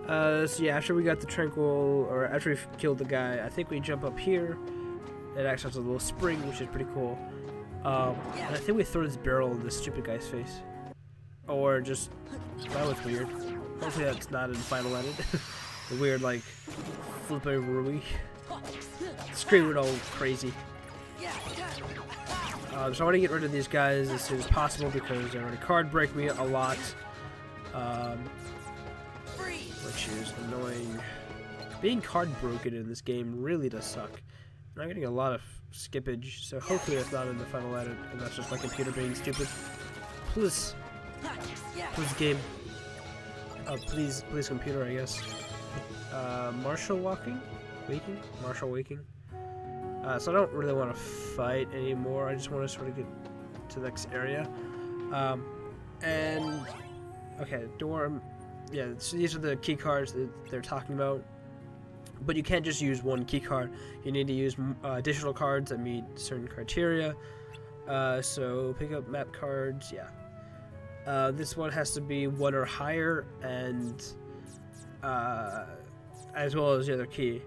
So yeah, after we got the tranquil, or after we killed the guy, I think we jump up here. It actually has a little spring, which is pretty cool. And I think we throw this barrel in this stupid guy's face. Or just, that was weird. Hopefully that's not in the final edit. The weird, like, flip over Ruby. Screaming all crazy. So I want to get rid of these guys as soon as possible because they're going to card break me a lot. Which is annoying. Being card broken in this game really does suck. And I'm getting a lot of skippage, so hopefully it's not in the final edit and that's just my computer being stupid. Please. Please game. Please computer, I guess. Marshall waking? Marshall waking. So I don't really want to fight anymore. I just want to sort of get to the next area. And okay, dorm. Yeah, so these are the key cards that they're talking about. But you can't just use one key card. You need to use additional cards that meet certain criteria. So pick up map cards. Yeah. This one has to be 1 or higher, and as well as the other key.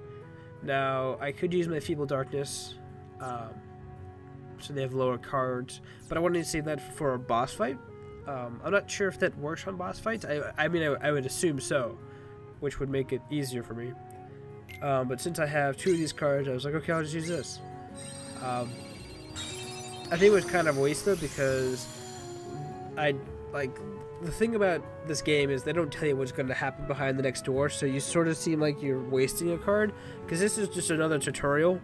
Now, I could use my Feeble Darkness, so they have lower cards, but I wanted to save that for a boss fight. I'm not sure if that works on boss fights. I mean, I would assume so, which would make it easier for me. But since I have 2 of these cards, I was like, okay, I'll just use this. I think it was kind of wasted because the thing about this game is they don't tell you what's going to happen behind the next door, so you sort of seem like you're wasting a card, because this is just another tutorial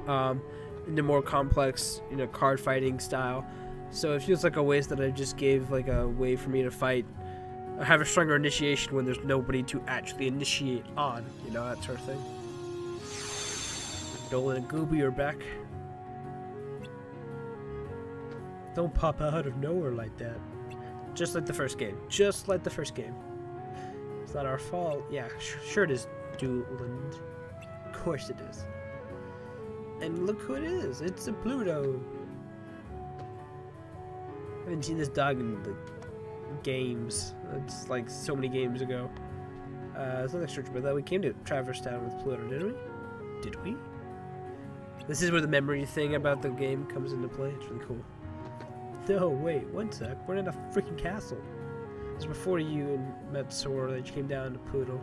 in the more complex, card fighting style. So it feels like a waste that I just gave like a way for me to fight, or have a stronger initiation when there's nobody to actually initiate on, that sort of thing. Dolan and Gooby are back. Don't pop out of nowhere like that. Just like the first game. Just like the first game. It's not our fault. Yeah, sure it is, Doland. Of course it is. And look who it is. It's a Pluto. I haven't seen this dog in the games. It's like so many games ago. There's nothing strange about that. We came to Traverse Town with Pluto, didn't we? Did we? This is where the memory thing about the game comes into play. It's really cool. No, wait, one sec. We're in a freaking castle. It's before you and met Sora that you came down to Pluto.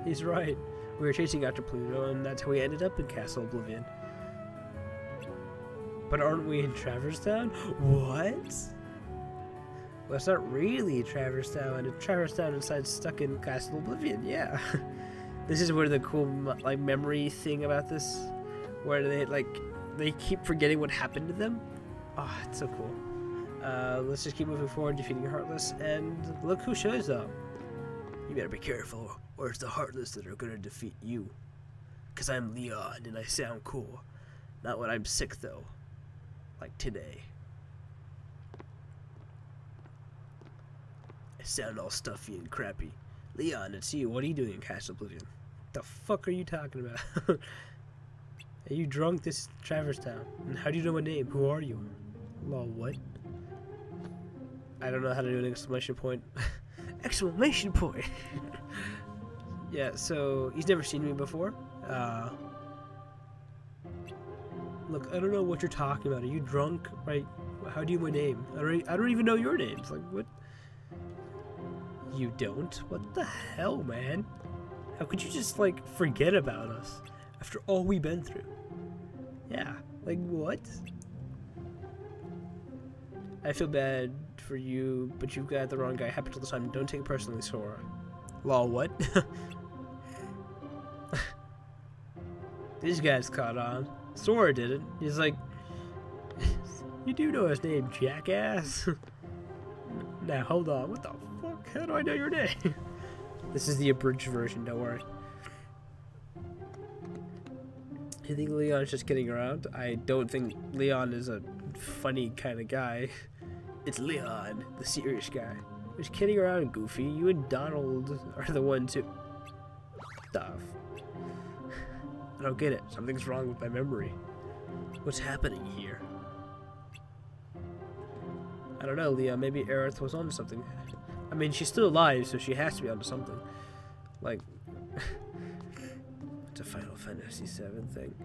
He's right. We were chasing after Pluto, and that's how we ended up in Castle Oblivion. But aren't we in Traverse Town? What? Well, it's not really Traverse Town. It's Traverse Town inside stuck in Castle Oblivion, yeah. This is where the cool, memory thing about this, where they keep forgetting what happened to them. Oh, it's so cool. Let's just keep moving forward, defeating Heartless, and look who shows up. You better be careful, or it's the Heartless that are gonna defeat you. Cause I'm Leon, and I sound cool. Not when I'm sick, though. Like today. I sound all stuffy and crappy. Leon, it's you. What are you doing in Castle Oblivion? The fuck are you talking about? Are you drunk? This is Traverse Town. And how do you know my name? Who are you? Lol, what? I don't know how to do an exclamation point. Exclamation point! Yeah, so he's never seen me before. Look, I don't know what you're talking about. Are you drunk? Right? How do you know my name? I don't even know your name. It's like, what? You don't? What the hell, man? How could you just, forget about us after all we've been through? Yeah, what? I feel bad for you, but you've got the wrong guy. Happened all the time. Don't take it personally, Sora. Lol, what? These guys caught on. Sora didn't. He's like, you do know his name, jackass. Now, hold on. What the fuck? How do I know your name? This is the abridged version, don't worry. You think Leon's just kidding around? I don't think Leon is a funny kind of guy. It's Leon, the serious guy. Who's kidding around, Goofy. You and Donald are the ones who... Stuff. I don't get it. Something's wrong with my memory. What's happening here? I don't know, Leon. Maybe Aerith was onto something. I mean, she's still alive, so she has to be onto something. Like, it's a Final Fantasy VII thing.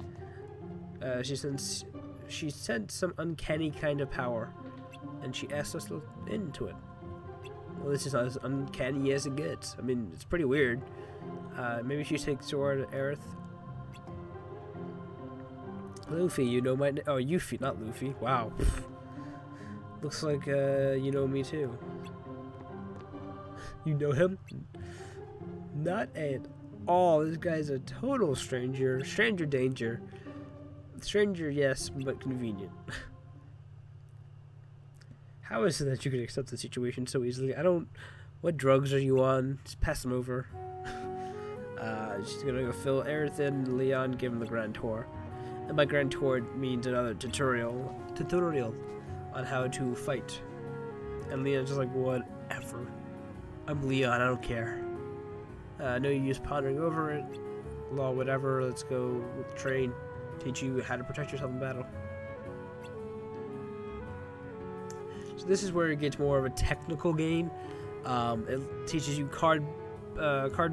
She sent some uncanny kind of power, and she asked us to look into it. Well, this is not as uncanny as it gets. I mean, it's pretty weird. Maybe she takes toward Aerith. Luffy, you know my name. Oh, Yuffie, not Luffy. Wow. Looks like you know me too. You know him? Not at all. This guy's a total stranger. Stranger danger. Stranger, yes, but convenient. How is it that you could accept the situation so easily? I don't... What drugs are you on? Just pass them over. She's gonna go fill Aerith in, Leon, give him the Grand Tour. And by Grand Tour, it means another tutorial on how to fight. And Leon's just like, whatever. I'm Leon, I don't care. I know you use pondering over it. Law, whatever, let's go with the train. Teach you how to protect yourself in battle. So this is where it gets more of a technical game. It teaches you card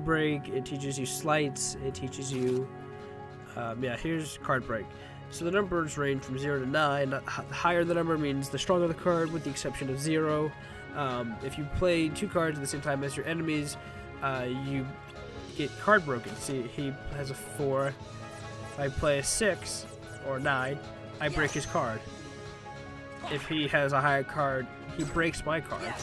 break, it teaches you sleights, it teaches you... yeah, here's card break. So the numbers range from 0 to 9. The higher the number means the stronger the card, with the exception of 0. If you play 2 cards at the same time as your enemies, you get card broken. See, he has a 4. If I play a 6 or 9, I break his card. If he has a higher card, he breaks my card.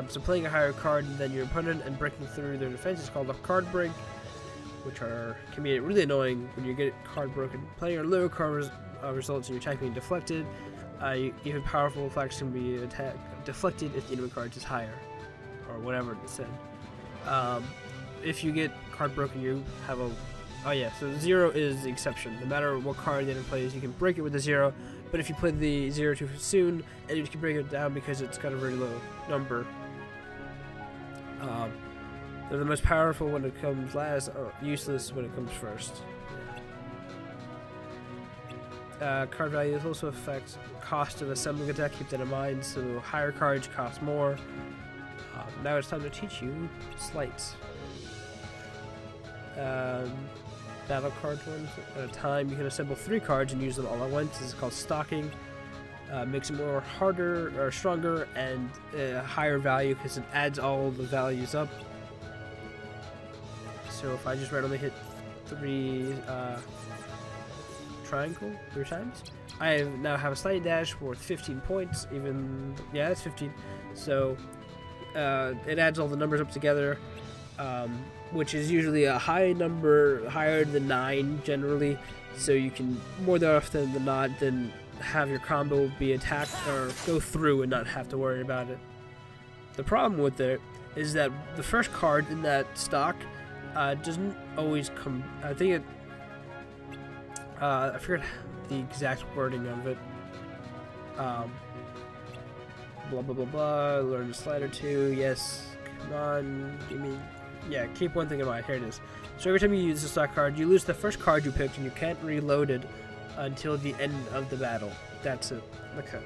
So playing a higher card than your opponent and breaking through their defense is called a card break, which can be really annoying when you get card broken. Playing a lower card results in your attack being deflected. Even powerful attacks can be deflected if the enemy card is higher, or whatever it said. If you get card broken, you have a... Oh yeah, so 0 is the exception. No matter what card the enemy plays, you can break it with the 0. But if you play the 0 too soon, enemies can break it down because it's got a very low number. They're the most powerful when it comes last, or useless when it comes first. Yeah. Card values also affect cost of assembling a deck. Keep that in mind. So higher cards cost more. Now it's time to teach you sleights. Battle card ones at a time. You can assemble 3 cards and use them all at once. This is called stocking. Makes it more harder or stronger and higher value because it adds all the values up. So if I just randomly hit 3 triangle 3 times, I now have a slight dash worth 15 points. Even yeah, that's 15. So it adds all the numbers up together. Which is usually a high number, higher than 9 generally, so you can more often than not then have your combo be attacked or go through and not have to worry about it. The problem with it is that the first card in that stock doesn't always come. I think it. I forget the exact wording of it. Blah blah blah blah. Learn a slide or 2. Yes. Come on. Give me. Yeah, keep one thing in mind. Here it is. So every time you use the stock card, you lose the first card you picked, and you can't reload it until the end of the battle. That's it. Okay.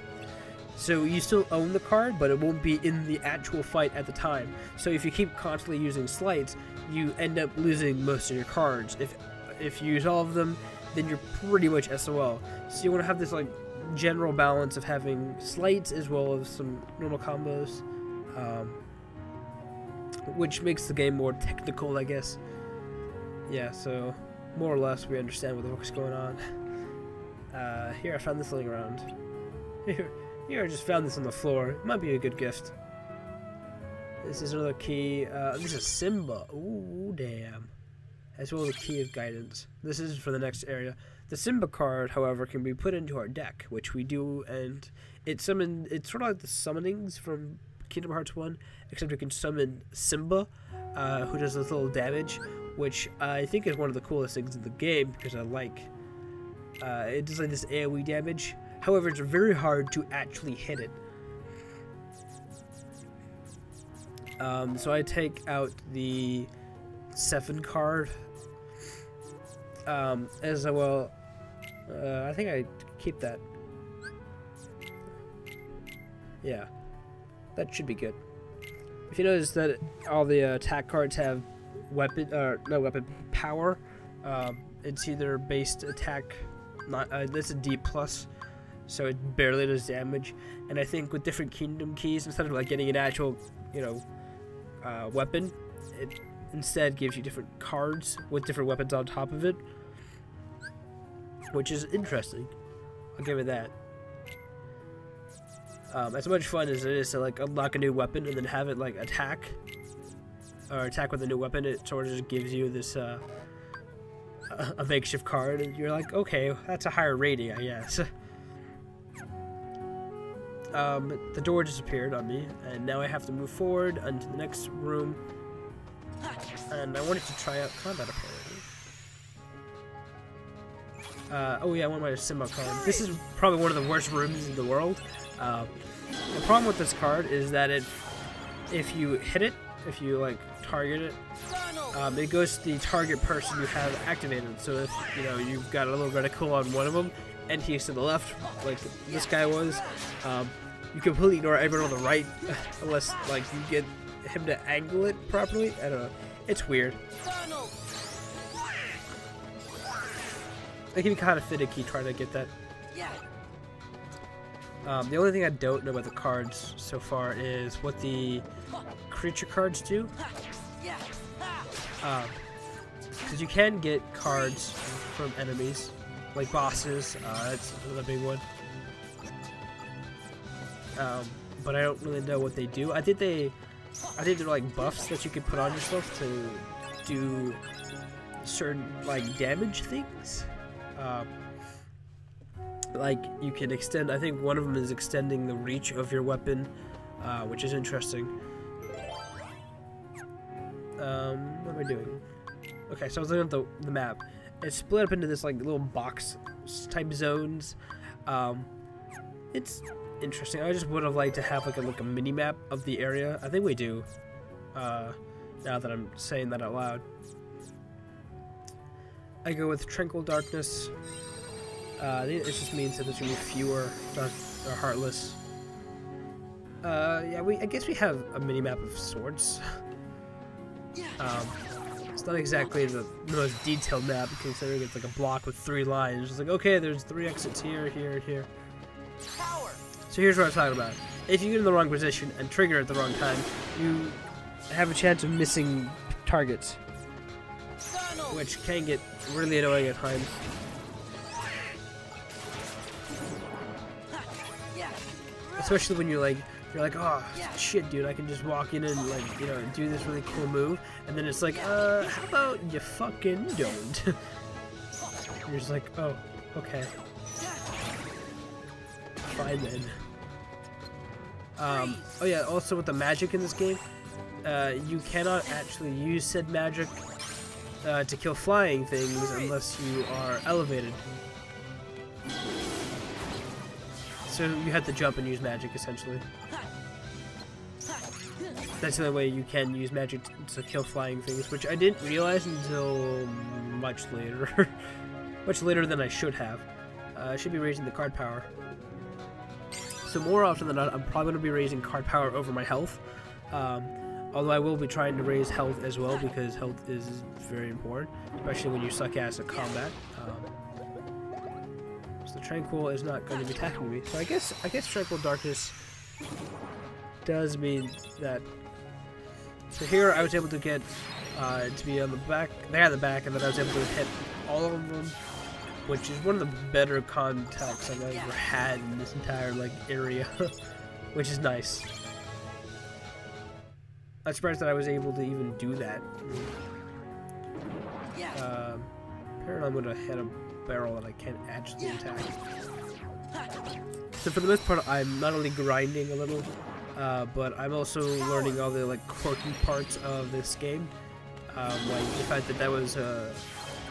So you still own the card, but it won't be in the actual fight at the time. So if you keep constantly using sleights, you end up losing most of your cards. If you use all of them, then you're pretty much SOL. So you want to have this like general balance of having sleights as well as some normal combos. Which makes the game more technical, I guess. Yeah, so more or less we understand what the fuck's going on. Here, I found this laying around. Here, I just found this on the floor. It might be a good gift. This is another key. This is Simba. Ooh, damn. As well as a key of guidance. This is for the next area. The Simba card, however, can be put into our deck, which we do, and it's sort of like the summonings from Kingdom Hearts 1, except you can summon Simba, who does this little damage, which I think is one of the coolest things in the game, because I like it does like this AoE damage. However, it's very hard to actually hit it. So I take out the 7 card, as well. I think I keep that. Yeah, that should be good. If you notice that all the attack cards have weapon, no weapon power, it's either based attack, not this is D plus, so it barely does damage. And I think with different kingdom keys, instead of like getting an actual, you know, weapon, it instead gives you different cards with different weapons on top of it, which is interesting. I'll give it that. As much fun as it is to like unlock a new weapon and then have it like attack with a new weapon, it sort of just gives you this a makeshift card, and you're like, okay, that's a higher rating, I guess. The door disappeared on me, and now I have to move forward into the next room, and I wanted to try out combat apparently. Oh yeah, I want my symbol card. This is probably one of the worst rooms in the world. The problem with this card is that if you hit it, if you like target it, it goes to the target person you have activated. So if you know you've got a little reticle on one of them, and he's to the left, like this guy was, you completely ignore everyone on the right, unless like you get him to angle it properly. I don't know. It's weird. It can be kind of finicky trying to get that. The only thing I don't know about the cards so far is what the creature cards do. Because you can get cards from enemies, like bosses. That's another big one. But I don't really know what they do. I think they're like buffs that you can put on yourself to do certain like damage things. Like you can extend, I think one of them is extending the reach of your weapon, which is interesting. What am I doing? Okay, so I was looking at the map. It's split up into this like little box type zones. It's interesting. I just would have liked to have like a mini map of the area. I think we do. Now that I'm saying that out loud, I go with Tranquil Darkness. I think it just means that there's gonna be fewer dark or heartless. Yeah, I guess we have a mini map of sorts. It's not exactly the most detailed map, considering it's like a block with 3 lines. It's like, okay, there's 3 exits here, here, and here. So here's what I'm talking about. If you get in the wrong position and trigger at the wrong time, you have a chance of missing targets, which can get really annoying at times. Especially when you're like, oh shit, dude, I can just walk in and like, you know, do this really cool move, and then it's like, how about you fucking don't? You're just like, oh, okay, fine then. Oh yeah, also with the magic in this game, you cannot actually use said magic to kill flying things unless you are elevated. So you have to jump and use magic, essentially. That's the only way you can use magic to kill flying things, which I didn't realize until much later. Much later than I should have. I should be raising the card power. So more often than not, I'm probably going to be raising card power over my health. Although I will be trying to raise health as well, because health is very important, especially when you suck ass at combat. So Tranquil is not going to be attacking me. So I guess Tranquil Darkness does mean that. So here I was able to get to be on the back, and then I was able to hit all of them, which is one of the better contacts I've ever had in this entire like area, which is nice. I'm surprised that I was able to even do that. Apparently I'm going to hit a barrel that I can't actually attack. So for the most part, I'm not only grinding a little, but I'm also learning all the like quirky parts of this game. Like the fact that was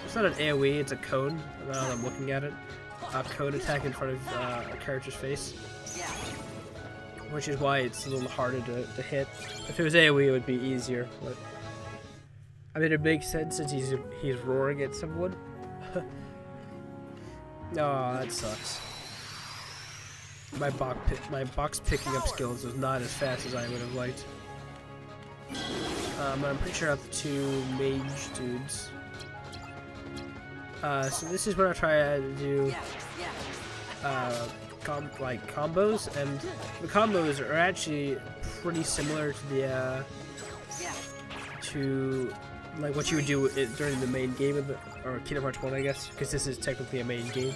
it's not an AoE, it's a cone. Now that I'm looking at it, a cone attack in front of a character's face, which is why it's a little harder to hit. If it was AoE, it would be easier. But I mean, it makes sense since he's roaring at someone. Oh, that sucks. My box picking up skills was not as fast as I would have liked. I'm pretty sure I have the 2 mage dudes. So this is where I try to do combos, and the combos are actually pretty similar to the like what you would do during the main game of or Kingdom Hearts 1, I guess, because this is technically a main game.